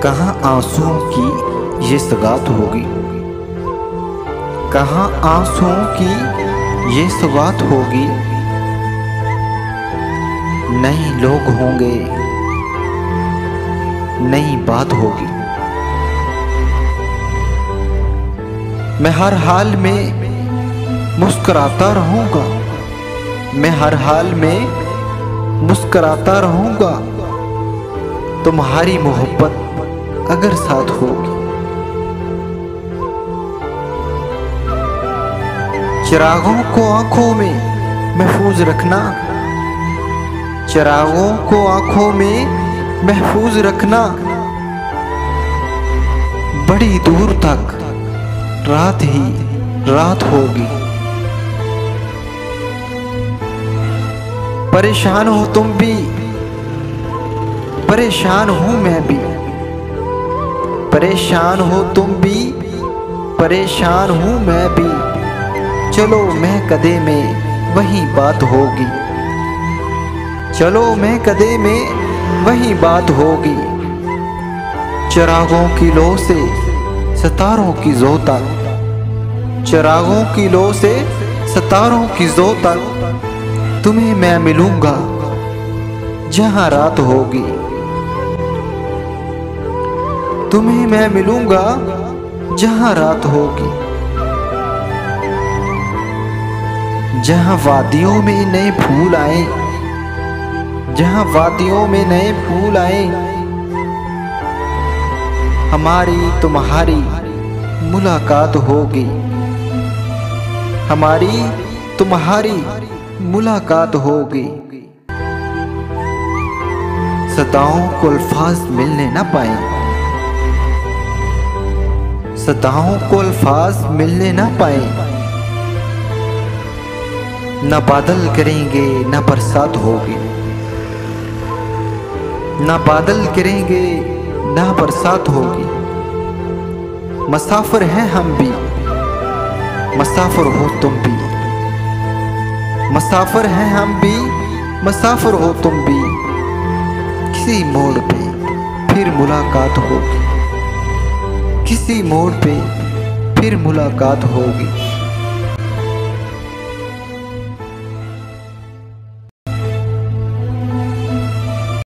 कहाँ आंसुओं की ये सौगात होगी, कहाँ आंसुओं की ये सौगात होगी। नए लोग होंगे, नई बात होगी। मैं हर हाल में मुस्कुराता रहूंगा, मैं हर हाल में मुस्कुराता रहूंगा। तुम्हारी मोहब्बत अगर साथ होगी। चिरागों को आंखों में महफूज रखना, चिरागों को आंखों में महफूज रखना। बड़ी दूर तक रात ही रात होगी। परेशान हो तुम भी, परेशान हूं मैं भी। परेशान हो तुम भी, परेशान हूं मैं भी। चलो मैं कदे में वही बात होगी, चलो मैं कदे में वही बात होगी। चिरागों की लो से सितारों की जो तक, चिरागों की लो से सितारों की जो तक। तुम्हें मैं मिलूंगा जहां रात होगी, तुम्हें मैं मिलूंगा जहां रात होगी। जहां वादियों में नए फूल आए, जहां वादियों में नए फूल आए। हमारी तुम्हारी मुलाकात होगी, हमारी तुम्हारी मुलाकात होगी। सदाओं को अल्फाज मिलने न पाए, सदाओं को अल्फाज मिलने न पाए। न बादल करेंगे न बरसात होगी, न बादल करेंगे न बरसात होगी। मुसाफिर हैं हम भी, मुसाफिर हो तुम भी। मुसाफिर हैं हम भी, मुसाफिर हो तुम भी। किसी मोड़ पे फिर मुलाकात होगी, किसी मोड़ पे फिर मुलाकात होगी।